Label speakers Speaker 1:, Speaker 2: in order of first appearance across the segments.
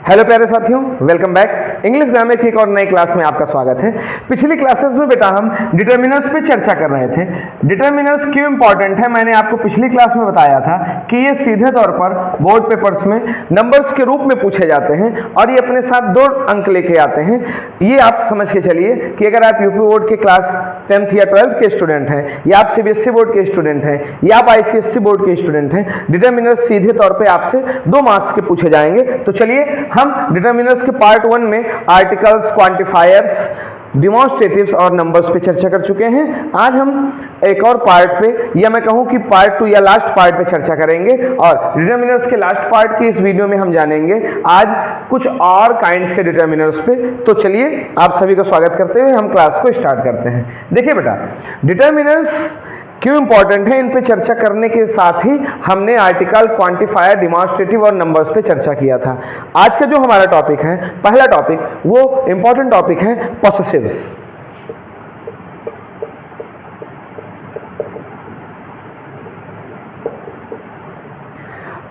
Speaker 1: Hello प्यारे साथियों, welcome back. English grammar की एक और नई क्लास में आपका स्वागत है। पिछली क्लासेस में बेटा हम डिटर्मिनर्स पे चर्चा कर रहे थे। डिटर्मिनर्स क्यों इंपॉर्टेंट है, मैंने आपको पिछली क्लास में बताया था कि ये सीधे तौर पर बोर्ड पेपर्स में नंबर्स के रूप में पूछे जाते हैं और ये अपने साथ 2 अंक लेके आते हैं। ये आप समझ के चलिए कि अगर आप यूपी बोर्ड के क्लास 10th या 12th के स्टूडेंट हैं, या आप सीबीएसई बोर्ड के स्टूडेंट हैं, या आप आईसीएसई बोर्ड के स्टूडेंट हैं, डिटर्मिनर्स सीधे तौर पर आपसे 2 मार्क्स के पूछे जाएंगे। तो चलिए हम डिटर्मिनर्स के पार्ट 1 में आर्टिकल्स, क्वांटिफायर्स, डिमॉन्स्ट्रेटिव्स और नंबर्स पे चर्चा कर चुके हैं। आज हम एक और पार्ट पे, या मैं कहूं कि पार्ट 2 या लास्ट पार्ट पे चर्चा करेंगे और डिटर्मिनर्स के लास्ट पार्ट की इस वीडियो में हम जानेंगे आज कुछ और काइंड्स के डिटर्मिनर्स पे। तो चलिए आप सभी का स्वागत करते हुए हम क्लास को स्टार्ट करते हैं। देखिए बेटा, डिटर्मिनर्स क्यों इंपॉर्टेंट है, इन पे चर्चा करने के साथ ही हमने आर्टिकल, क्वांटिफायर, डिमॉन्स्ट्रेटिव और नंबर्स पे चर्चा किया था। आज का जो हमारा टॉपिक है, पहला टॉपिक, वो इंपॉर्टेंट टॉपिक है पॉसेसिव्स।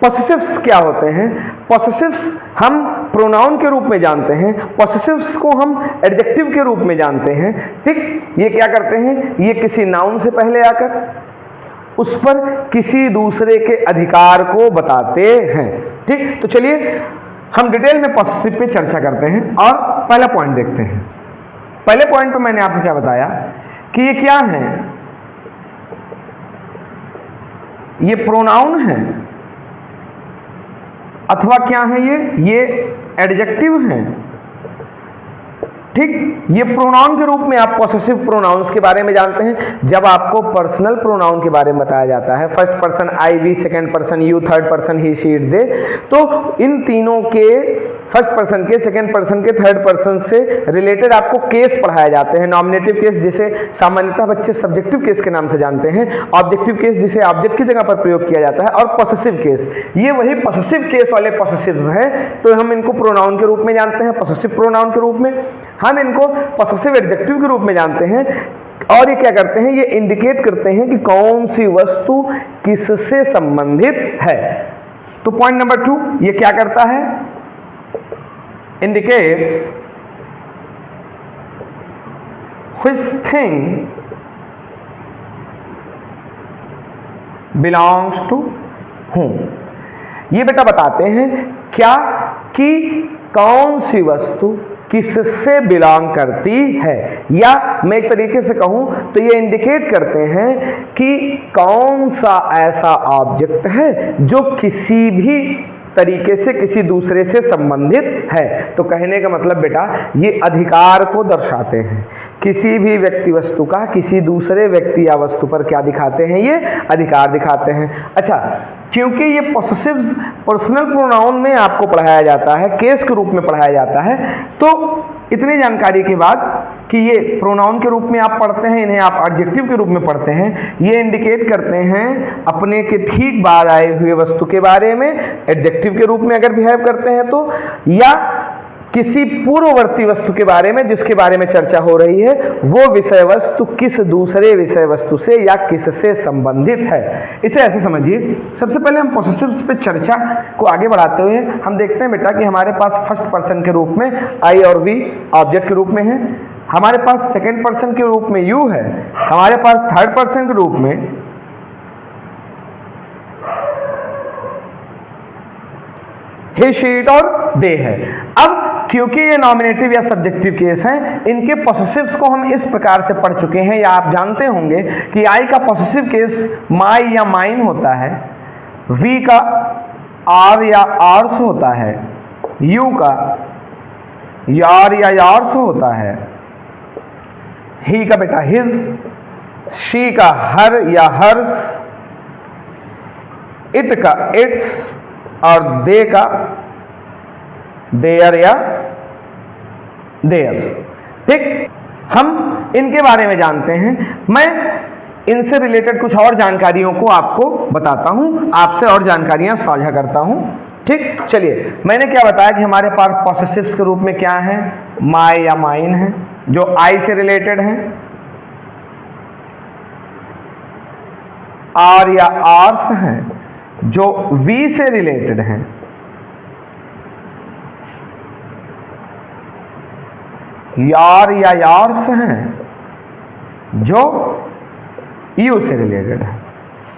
Speaker 1: पॉसेसिव्स क्या होते हैं? पॉसेसिव्स हम प्रोनाउन के रूप में जानते हैं, पॉसेसिव्स को हम एडजेक्टिव के रूप में जानते हैं। ठीक, ये क्या करते हैं, ये किसी नाउन से पहले आकर उस पर किसी दूसरे के अधिकार को बताते हैं। ठीक, तो चलिए हम डिटेल में पॉसेसिव पे चर्चा करते हैं और पहला पॉइंट देखते हैं। पहले पॉइंट पे मैंने आपको क्या बताया कि ये क्या है, ये प्रोनाउन है अथवा क्या है, ये एडजेक्टिव है। ठीक, ये प्रोनाउन के रूप में आप पॉसेसिव प्रोनाउंस के बारे में जानते हैं। जब आपको पर्सनल प्रोनाउन के बारे में बताया जाता है, first person I, we, second person you, third person he, she, it, they, तो इन तीनों के फर्स्ट पर्सन के, सेकंड पर्सन के, थर्ड पर्सन से रिलेटेड आपको केस पढ़ाए जाते हैं। नॉमिनेटिव केस जिसे सामान्यतः बच्चे सब्जेक्टिव केस के नाम से जानते हैं, ऑब्जेक्टिव केस जिसे ऑब्जेक्ट की जगह पर प्रयोग किया जाता है, और पॉसेसिव केस, ये वही पॉसेसिव केस वाले पॉसेसिव्स हैं। तो हम इनको प्रोनाउन के रूप में जानते हैं, पॉसेसिव प्रोनाउन के रूप में, हम इनको पॉसेसिव एडजेक्टिव के रूप में जानते हैं। और ये क्या करते हैं, ये इंडिकेट करते हैं कि कौन सी वस्तु किससे संबंधित है। तो पॉइंट नंबर 2 ये क्या करता है, indicates which thing belongs to whom। ये बेटा बताते हैं क्या कि कौन सी वस्तु किससे बिलोंग करती है, या मैं एक तरीके से कहूं तो ये इंडिकेट करते हैं कि कौन सा ऐसा ऑब्जेक्ट है जो किसी भी तरीके से किसी दूसरे से संबंधित है। तो कहने का मतलब बेटा ये अधिकार को दर्शाते हैं। किसी भी व्यक्ति वस्तु का किसी दूसरे व्यक्ति या वस्तु पर क्या दिखाते हैं, ये अधिकार दिखाते हैं। अच्छा, क्योंकि ये पॉसेसिव्स पर्सनल प्रोनाउन में आपको पढ़ाया जाता है, केस के रूप में पढ़ाया जाता है, तो इतनी जानकारी के बाद कि ये प्रोनाउन के रूप में आप पढ़ते हैं, इन्हें आप एडजेक्टिव के रूप में पढ़ते हैं, ये इंडिकेट करते हैं अपने के ठीक बाद आए हुए वस्तु के बारे में, एडजेक्टिव के रूप में अगर बिहेव करते हैं तो, या किसी पूर्ववर्ती वस्तु के बारे में जिसके बारे में चर्चा हो रही है, वो विषय वस्तु किस दूसरे विषय वस्तु से या किससे संबंधित है। इसे ऐसे समझिए, सबसे पहले हम पॉसेसिव्स पे चर्चा को आगे बढ़ाते हुए हम देखते हैं बेटा कि हमारे पास फर्स्ट पर्सन के रूप में आई और वी ऑब्जेक्ट के रूप में है, हमारे पास सेकेंड पर्सन के रूप में यू है, हमारे पास थर्ड पर्सन के रूप में ही, शी, इट और दे है। अब क्योंकि ये नॉमिनेटिव या सब्जेक्टिव केस हैं, इनके पॉसेसिव्स को हम इस प्रकार से पढ़ चुके हैं, या आप जानते होंगे कि आई का पॉसेसिव केस माई या माइन होता है, वी का आर या आर्स होता है, यू का यार या यार्स होता है, ही का बेटा हिज, शी का हर या हर्स, इट का इट्स, और दे का देयर या देयर्स। ठीक, हम इनके बारे में जानते हैं। मैं इनसे रिलेटेड कुछ और जानकारियों को आपको बताता हूं, आपसे और जानकारियां साझा करता हूं। ठीक, चलिए मैंने क्या बताया कि हमारे पास पॉसेसिव्स के रूप में क्या है, माई या माइन है जो आई से रिलेटेड है, आर या आर्स हैं जो वी से रिलेटेड हैं, योर या योर्स हैं जो यू से रिलेटेड है।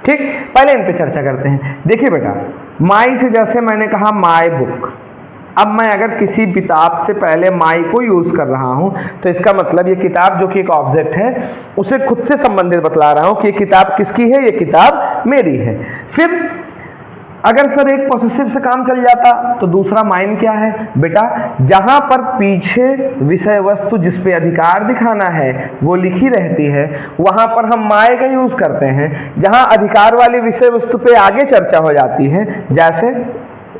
Speaker 1: ठीक, पहले इन पे चर्चा करते हैं। देखिए बेटा, माई से जैसे मैंने कहा माई बुक, अब मैं अगर किसी किताब से पहले माई को यूज कर रहा हूं तो इसका मतलब ये किताब जो कि एक ऑब्जेक्ट है उसे खुद से संबंधित बतला रहा हूं कि ये किताब किसकी है, ये किताब मेरी है। फिर अगर सर एक पॉसेसिव से काम चल जाता तो दूसरा माइन क्या है बेटा, जहां पर पीछे विषय वस्तु जिस पे अधिकार दिखाना है वो लिखी रहती है वहां पर हम माय का यूज करते हैं। जहां अधिकार वाली विषय वस्तु पे आगे चर्चा हो जाती है, जैसे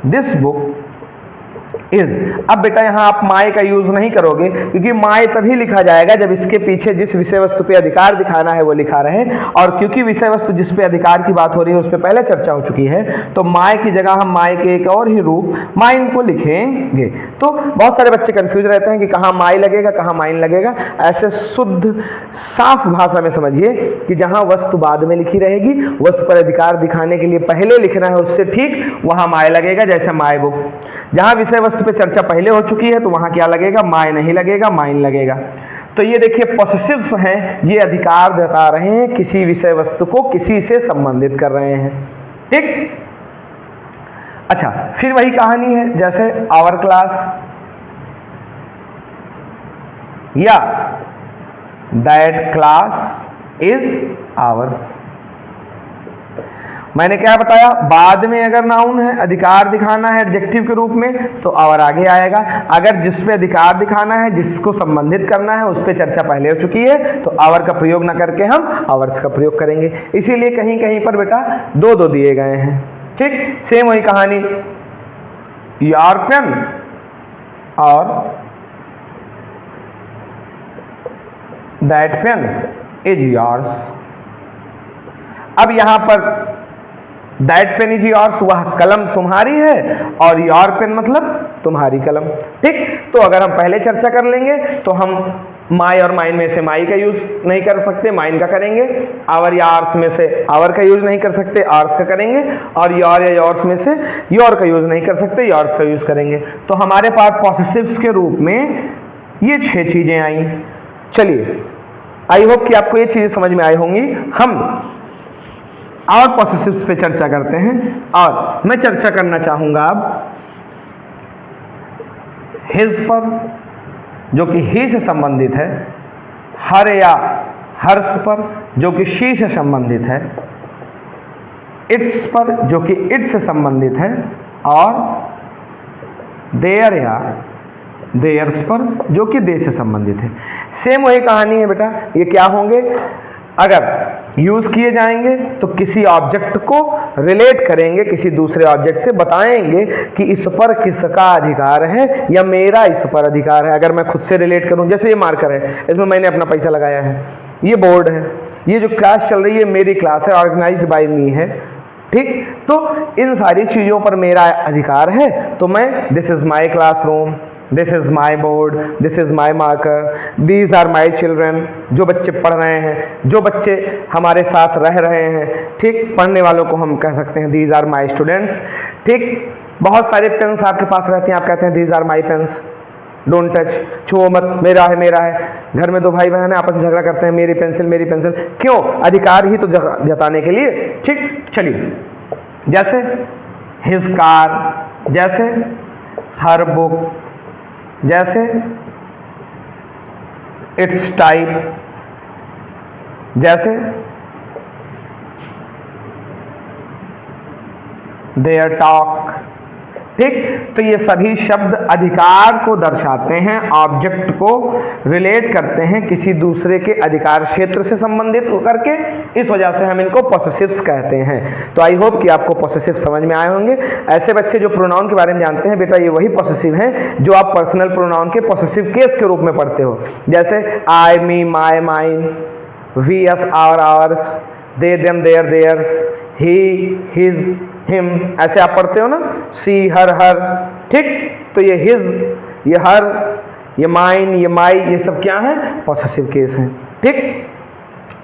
Speaker 1: दिस बुक इज, अब बेटा यहां आप माय का यूज नहीं करोगे क्योंकि माय तभी लिखा जाएगा जब इसके पीछे जिस विषय वस्तु पे अधिकार दिखाना है वो लिखा रहे, और क्योंकि विषय वस्तु जिस पे अधिकार की बात हो रही है उस पे पहले चर्चा हो चुकी है तो माय की जगह हम माय के एक और ही रूप माइन को लिखेंगे। तो बहुत सारे बच्चे कंफ्यूज रहते हैं कि कहाँ माय लगेगा कहाँ माइन लगेगा। ऐसे शुद्ध साफ भाषा में समझिए कि जहां वस्तु बाद में लिखी रहेगी, वस्तु पर अधिकार दिखाने के लिए पहले लिखना है उससे ठीक, वहां माय लगेगा, जैसे माय बुक। जहां विषय वस्तु पे चर्चा पहले हो चुकी है तो वहां क्या लगेगा, माय नहीं लगेगा, माइन लगेगा। तो ये देखिए पॉसेसिव्स हैं, ये अधिकार जता रहे हैं, किसी विषय वस्तु को किसी से संबंधित कर रहे हैं। ठीक, अच्छा फिर वही कहानी है जैसे आवर क्लास या दैट क्लास इज आवर्स। मैंने क्या बताया, बाद में अगर नाउन है अधिकार दिखाना है एडजेक्टिव के रूप में तो आवर आगे आएगा। अगर जिस पे अधिकार दिखाना है, जिसको संबंधित करना है, उस पे चर्चा पहले हो चुकी है तो आवर का प्रयोग ना करके हम आवर्स का प्रयोग करेंगे। इसीलिए कहीं कहीं पर बेटा दो दो दिए गए हैं। ठीक, सेम वही कहानी, योर पेन और दैट पेन इज योर्स। अब यहां पर दैट पेन इज योर्स, वह कलम तुम्हारी है, और योर पेन मतलब तुम्हारी कलम। ठीक, तो अगर हम पहले चर्चा कर लेंगे तो हम माई और माइन में से माई का यूज नहीं कर सकते, माइन का करेंगे। आवर या आर्स में से आवर का यूज नहीं कर सकते, आर्स का करेंगे। और योर या योर्स में से योर का यूज नहीं कर सकते, योर्स का यूज करेंगे। तो हमारे पास पॉसेसिव्स के रूप में ये 6 चीजें आई। चलिए, आई होप कि आपको ये चीजें समझ में आई होंगी। हम और पॉसेसिव्स पे चर्चा करते हैं, और मैं चर्चा करना चाहूंगा अब हिज पर, जो कि ही से संबंधित है, हर या हर्ष पर, जो कि शी से संबंधित है, इट्स पर, जो कि इट से संबंधित है, और देयर या देयर्स पर, जो कि दे से संबंधित है। सेम वही कहानी है बेटा। ये क्या होंगे, अगर यूज किए जाएंगे तो किसी ऑब्जेक्ट को रिलेट करेंगे किसी दूसरे ऑब्जेक्ट से, बताएंगे कि इस पर किसका अधिकार है या मेरा इस पर अधिकार है। अगर मैं खुद से रिलेट करूं, जैसे ये मार्कर है, इसमें मैंने अपना पैसा लगाया है, ये बोर्ड है, ये जो क्लास चल रही है मेरी क्लास है, ऑर्गेनाइज्ड बाय मी है। ठीक, तो इन सारी चीजों पर मेरा अधिकार है, तो मैं this is my classroom, this is my board, this is my marker, these are my children, जो बच्चे पढ़ रहे हैं, जो बच्चे हमारे साथ रह रहे हैं। ठीक, पढ़ने वालों को हम कह सकते हैं दीज आर माई स्टूडेंट्स। ठीक, बहुत सारे पेन्स आपके पास रहते हैं, आप कहते हैं these are my pens, don't touch, छुओ मत, मेरा है मेरा है। घर में दो भाई बहन है, आपस में झगड़ा करते हैं, मेरी पेंसिल मेरी पेंसिल, क्यों, अधिकार ही तो जताने के लिए। ठीक, चलिए, जैसे हिज कार, जैसे हर बुक, जैसे इट्स टाइप, जैसे देयर टॉक। ठीक, तो ये सभी शब्द अधिकार को दर्शाते हैं, ऑब्जेक्ट को रिलेट करते हैं किसी दूसरे के अधिकार क्षेत्र से संबंधित होकर के, इस वजह से हम इनको पॉसेसिव्स कहते हैं। तो आई होप कि आपको पॉसेसिव समझ में आए होंगे। ऐसे बच्चे जो प्रोनाउन के बारे में जानते हैं, बेटा ये वही पॉसेसिव हैं जो आप पर्सनल प्रोनाउन के पॉसेसिव केस के रूप में पढ़ते हो, जैसे I, me, my, mine, we, us, our, ours, they, them, their, theirs, he, his, him, ऐसे आप पढ़ते हो ना, सी, हर, हर। ठीक, तो ये हिज, ये हर, ये माइन, ये माई, ये सब क्या है, पॉसेसिव केस हैं। ठीक,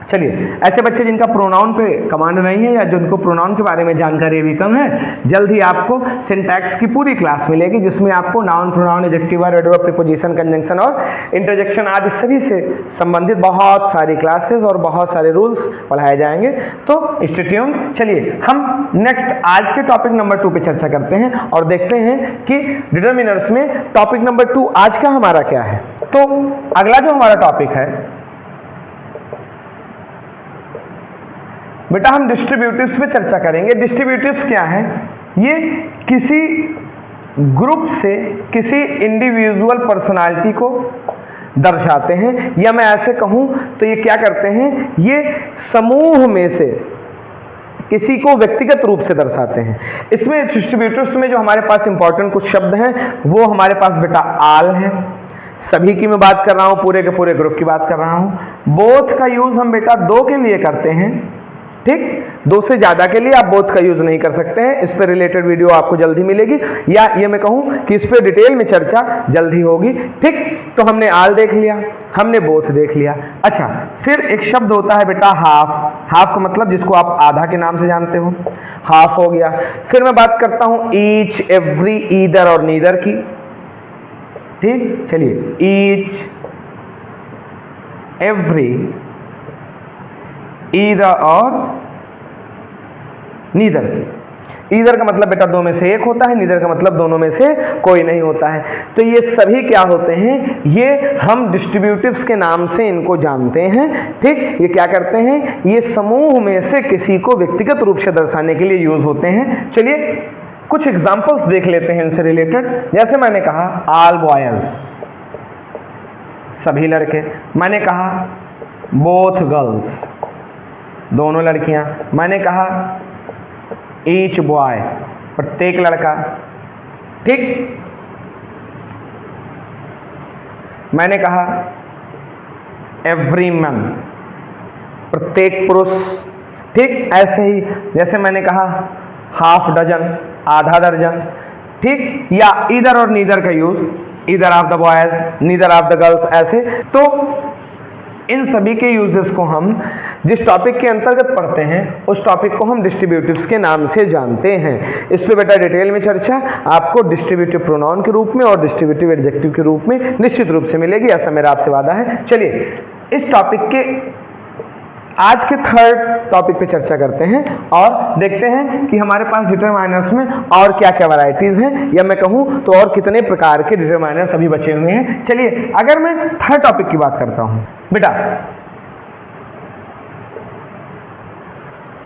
Speaker 1: चलिए, ऐसे बच्चे जिनका प्रोनाउन पे कमांड नहीं है या जिनको प्रोनाउन के बारे में जानकारी अभी कम है, जल्द ही आपको सिंटैक्स की पूरी क्लास मिलेगी जिसमें आपको noun, pronoun, adjective, adverb, preposition, conjunction और इंटरजेक्शन आदि सभी से संबंधित बहुत सारी क्लासेस और बहुत सारे रूल्स पढ़ाए जाएंगे। तो स्टे ट्यून। चलिए हम नेक्स्ट आज के टॉपिक नंबर 2 पे चर्चा करते हैं और देखते हैं कि डिटरमिनर्स में टॉपिक नंबर 2 आज का हमारा क्या है। तो अगला जो हमारा टॉपिक है बेटा, हम डिस्ट्रीब्यूटिव्स पे चर्चा करेंगे। डिस्ट्रीब्यूटिव्स क्या हैं? ये किसी ग्रुप से किसी इंडिविजुअल पर्सनालिटी को दर्शाते हैं, या मैं ऐसे कहूं तो ये क्या करते हैं, ये समूह में से किसी को व्यक्तिगत रूप से दर्शाते हैं। इसमें डिस्ट्रीब्यूटिव्स में जो हमारे पास इंपॉर्टेंट कुछ शब्द हैं वो हमारे पास बेटा आल है, सभी की मैं बात कर रहा हूं, पूरे के पूरे ग्रुप की बात कर रहा हूं। बोथ का यूज हम बेटा 2 के लिए करते हैं, ठीक, 2 से ज्यादा के लिए आप बोथ का यूज नहीं कर सकते हैं। इस पर रिलेटेड वीडियो आपको जल्दी मिलेगी, या ये मैं कहूं कि इस पर डिटेल में चर्चा जल्दी होगी, ठीक। तो हमने आल देख लिया, हमने बोथ देख लिया। अच्छा, फिर एक शब्द होता है बेटा हाफ। हाफ का मतलब जिसको आप आधा के नाम से जानते हो, हाफ हो गया। फिर मैं बात करता हूं ईच, एवरी, ईदर और नीदर की, ठीक। चलिए, ईच, एवरी, ईदर और नीदर की। ईदर का मतलब बेटा 2 में से एक होता है, नीदर का मतलब दोनों में से कोई नहीं होता है। तो ये सभी क्या होते हैं, ये हम डिस्ट्रीब्यूटिव्स के नाम से इनको जानते हैं, ठीक। ये क्या करते हैं, ये समूह में से किसी को व्यक्तिगत रूप से दर्शाने के लिए यूज होते हैं। चलिए कुछ एग्जांपल्स देख लेते हैं इनसे रिलेटेड। जैसे मैंने कहा ऑल बॉयज, सभी लड़के। मैंने कहा बोथ गर्ल्स, दोनों लड़कियां। मैंने कहा ईच बॉय, प्रत्येक लड़का, ठीक। मैंने कहा एवरी मैन, प्रत्येक पुरुष, ठीक। ऐसे ही जैसे मैंने कहा हाफ डजन, आधा दर्जन, ठीक। या ईदर और नीदर का use, either of the boys, neither of the girls, ऐसे। तो इन सभी के यूजेस को हम जिस टॉपिक के अंतर्गत पढ़ते हैं उस टॉपिक को हम डिस्ट्रीब्यूटिव्स के नाम से जानते हैं। इस पे बेटा डिटेल में चर्चा आपको डिस्ट्रीब्यूटिव प्रोनाउन के रूप में और डिस्ट्रीब्यूटिव एडजेक्टिव के रूप में निश्चित रूप से मिलेगी, ऐसा मेरा आपसे वादा है। चलिए इस टॉपिक के आज के थर्ड टॉपिक पे चर्चा करते हैं और देखते हैं कि हमारे पास डिटरमाइनर्स में और क्या क्या वैरायटीज हैं, या मैं कहूं तो और कितने प्रकार के डिटरमाइनर्स अभी बचे हुए हैं। चलिए अगर मैं थर्ड टॉपिक की बात करता हूं बेटा,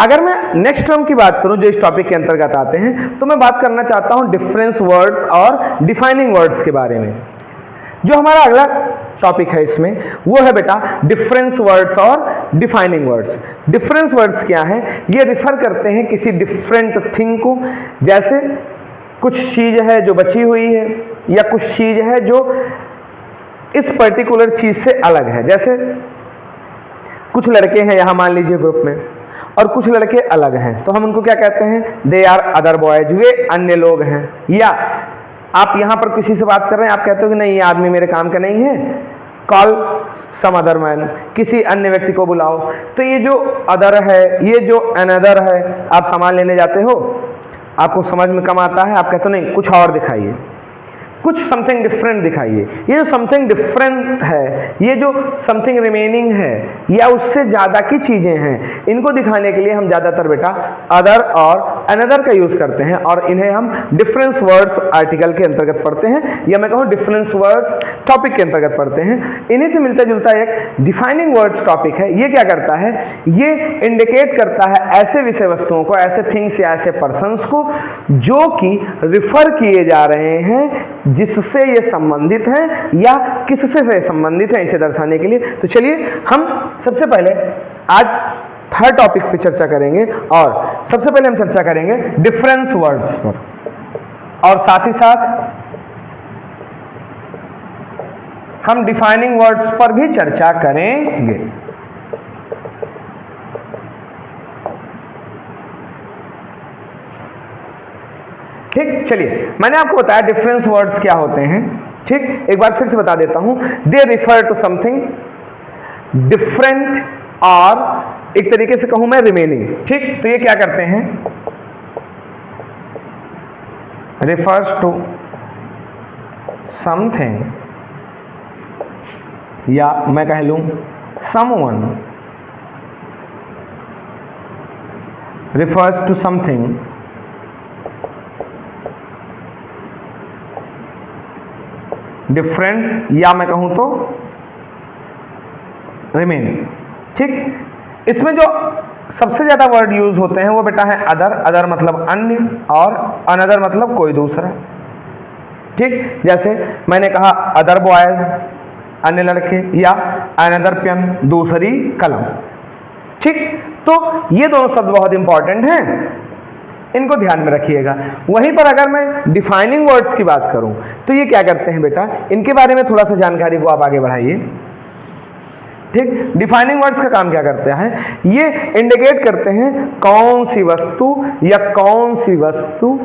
Speaker 1: अगर मैं नेक्स्ट टर्म की बात करूं जो इस टॉपिक के अंतर्गत आते हैं, तो मैं बात करना चाहता हूं डिफरेंस वर्ड्स और डिफाइनिंग वर्ड्स के बारे में। जो हमारा अगला टॉपिक है इसमें वो है बेटा डिफरेंस वर्ड्स और डिफाइनिंग वर्ड्स। डिफरेंस वर्ड्स क्या है, ये रिफर करते हैं किसी डिफरेंट थिंग को, जैसे कुछ चीज है जो बची हुई है या कुछ चीज है जो इस पर्टिकुलर चीज से अलग है। जैसे कुछ लड़के हैं यहाँ मान लीजिए ग्रुप में और कुछ लड़के अलग हैं, तो हम उनको क्या कहते हैं, दे आर अदर बॉयज, वे अन्य लोग हैं। या आप यहाँ पर किसी से बात कर रहे हैं, आप कहते हो कि नहीं ये आदमी मेरे काम का नहीं है, कॉल सम अदर मैन, किसी अन्य व्यक्ति को बुलाओ। तो ये जो अदर है, ये जो अनदर है, आप सामान लेने जाते हो, आपको समझ में कम आता है, आप कहते हो नहीं कुछ और दिखाइए, कुछ समथिंग डिफरेंट दिखाइए। ये जो समथिंग डिफरेंट है, ये जो समथिंग रिमेनिंग है या उससे ज़्यादा की चीज़ें हैं, इनको दिखाने के लिए हम ज़्यादातर बेटा अदर और अनदर का यूज़ करते हैं और इन्हें हम डिफरेंस वर्ड्स आर्टिकल के अंतर्गत पढ़ते हैं, या मैं कहूँ डिफरेंस वर्ड्स टॉपिक के अंतर्गत पढ़ते हैं। इन्हीं से मिलता जुलता एक डिफाइनिंग वर्ड्स टॉपिक है। ये क्या करता है, ये इंडिकेट करता है ऐसे विषय वस्तुओं को, ऐसे थिंग्स या ऐसे पर्सन्स को जो कि रिफर किए जा रहे हैं, जिससे ये संबंधित हैं या किससे से संबंधित है, इसे दर्शाने के लिए। तो चलिए हम सबसे पहले आज थर्ड टॉपिक पे चर्चा करेंगे और सबसे पहले हम चर्चा करेंगे डिफरेंस वर्ड्स पर और साथ ही साथ हम डिफाइनिंग वर्ड्स पर भी चर्चा करेंगे। ठीक, चलिए मैंने आपको बताया डिफरेंस वर्ड्स क्या होते हैं। ठीक, एक बार फिर से बता देता हूं, दे रिफर टू समथिंग डिफरेंट और एक तरीके से कहूं मैं रिमेनिंग। ठीक, तो ये क्या करते हैं, refers to something या मैं कह लूं someone refers to something different या मैं कहूं तो remaining। ठीक, इसमें जो सबसे ज्यादा वर्ड यूज होते हैं वो बेटा है अदर। अदर मतलब अन्य और अनदर मतलब कोई दूसरा। ठीक, जैसे मैंने कहा अदर बॉयज अन्य लड़के, या अनदर पेन दूसरी कलम। ठीक, तो ये दोनों शब्द बहुत इंपॉर्टेंट हैं, इनको ध्यान में रखिएगा। वहीं पर अगर मैं डिफाइनिंग वर्ड्स की बात करूं तो ये क्या करते हैं बेटा, इनके बारे में थोड़ा सा जानकारी को आप आगे बढ़ाइए। ठीक, डिफाइनिंग वर्ड्स का काम क्या करते हैं, ये इंडिकेट करते हैं कौन सी वस्तु या कौन सी वस्तु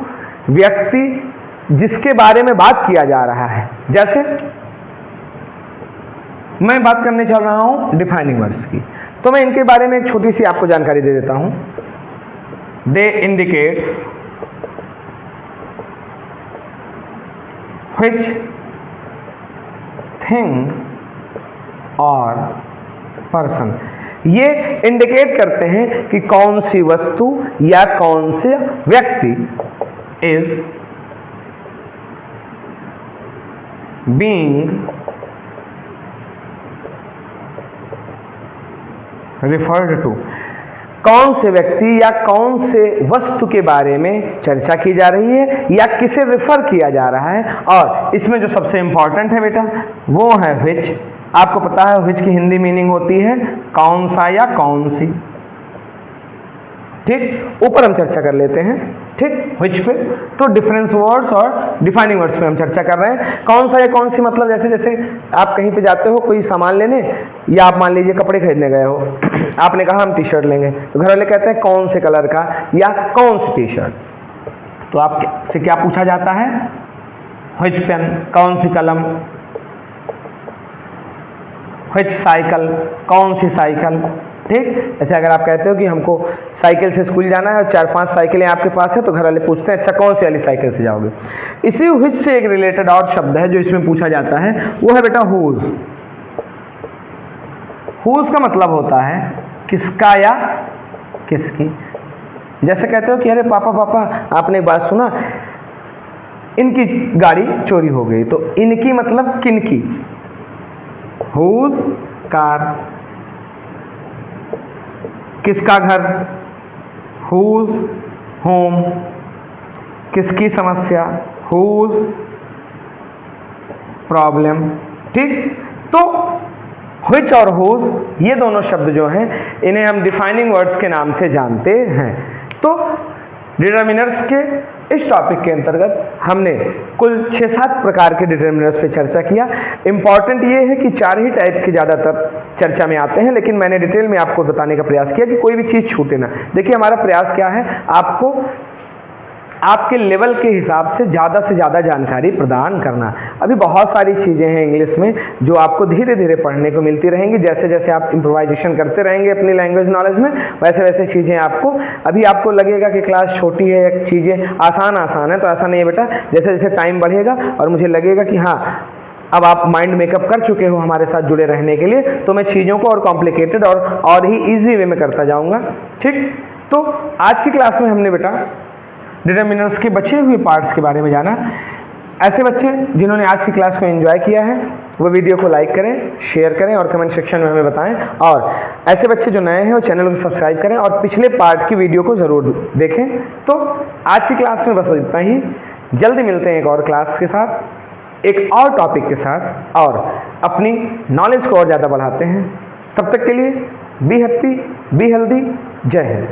Speaker 1: व्यक्ति जिसके बारे में बात किया जा रहा है। जैसे मैं बात करने चल रहा हूं डिफाइनिंग वर्ड्स की, तो मैं इनके बारे में एक छोटी सी आपको जानकारी दे देता हूं। दे इंडिकेट्स व्हिच थिंग और पर्सन, ये इंडिकेट करते हैं कि कौन सी वस्तु या कौन से व्यक्ति इज बीइंग रिफर्ड टू, कौन से व्यक्ति या कौन से वस्तु के बारे में चर्चा की जा रही है या किसे रिफर किया जा रहा है। और इसमें जो सबसे इंपॉर्टेंट है बेटा वो है व्हिच। आपको पता है व्हिच की हिंदी मीनिंग होती है कौन सा या कौन सी। ठीक, ऊपर हम चर्चा कर लेते हैं। ठीक, व्हिच पे तो डिफरेंस वर्ड्स और डिफाइनिंग वर्ड्स पे हम चर्चा कर रहे हैं। कौन सा या कौन सी मतलब जैसे जैसे आप कहीं पे जाते हो कोई सामान लेने, या आप मान लीजिए कपड़े खरीदने गए हो, आपने कहा हम टी शर्ट लेंगे, तो घर वाले कहते हैं कौन से कलर का या कौन सी टी शर्ट, तो आपसे क्या पूछा जाता है, व्हिच पेन कौन सी कलम, व्हिच साइकिल कौन सी साइकिल। ठीक, ऐसे अगर आप कहते हो कि हमको साइकिल से स्कूल जाना है और 4-5 साइकिलें आपके पास है, तो घर वाले पूछते हैं अच्छा कौन सी वाली साइकिल से जाओगे। इसी व्हिच से एक रिलेटेड और शब्द है जो इसमें पूछा जाता है, वो है बेटा हुज। हुज का मतलब होता है किसका या किसकी। जैसे कहते हो कि अरे पापा पापा आपने एक बात सुना, इनकी गाड़ी चोरी हो गई, तो इनकी मतलब किनकी, हुज कार। किसका घर, हुज होम। किसकी समस्या, हुज प्रॉब्लम। ठीक, तो व्हिच और हुज ये दोनों शब्द जो हैं इन्हें हम डिफाइनिंग वर्ड्स के नाम से जानते हैं। तो डिटरमिनर्स के इस टॉपिक के अंतर्गत हमने कुल 6-7 प्रकार के डिटरमिनर्स पे चर्चा किया। इंपॉर्टेंट ये है कि 4 ही टाइप के ज़्यादातर चर्चा में आते हैं, लेकिन मैंने डिटेल में आपको बताने का प्रयास किया कि कोई भी चीज़ छूटे ना। देखिए हमारा प्रयास क्या है, आपको आपके लेवल के हिसाब से ज़्यादा जानकारी प्रदान करना। अभी बहुत सारी चीज़ें हैं इंग्लिश में जो आपको धीरे धीरे पढ़ने को मिलती रहेंगी। जैसे जैसे आप इम्प्रोवाइजेशन करते रहेंगे अपनी लैंग्वेज नॉलेज में, वैसे वैसे चीज़ें आपको, अभी आपको लगेगा कि क्लास छोटी है या चीज़ें आसान है, तो ऐसा नहीं है बेटा। जैसे जैसे टाइम बढ़ेगा और मुझे लगेगा कि हाँ अब आप माइंड मेकअप कर चुके हो हमारे साथ जुड़े रहने के लिए, तो मैं चीज़ों को और कॉम्प्लिकेटेड और ही ईजी वे में करता जाऊँगा। ठीक, तो आज की क्लास में हमने बेटा डिटरमिनर्स के बचे हुए पार्ट्स के बारे में जाना। ऐसे बच्चे जिन्होंने आज की क्लास को एंजॉय किया है वो वीडियो को लाइक करें, शेयर करें और कमेंट सेक्शन में हमें बताएं। और ऐसे बच्चे जो नए हैं वो चैनल को सब्सक्राइब करें और पिछले पार्ट की वीडियो को ज़रूर देखें। तो आज की क्लास में बस इतना ही। जल्दी मिलते हैं एक और क्लास के साथ, एक और टॉपिक के साथ, और अपनी नॉलेज को और ज़्यादा बढ़ाते हैं। तब तक के लिए बी हैप्पी, बी हेल्दी। जय हिंद।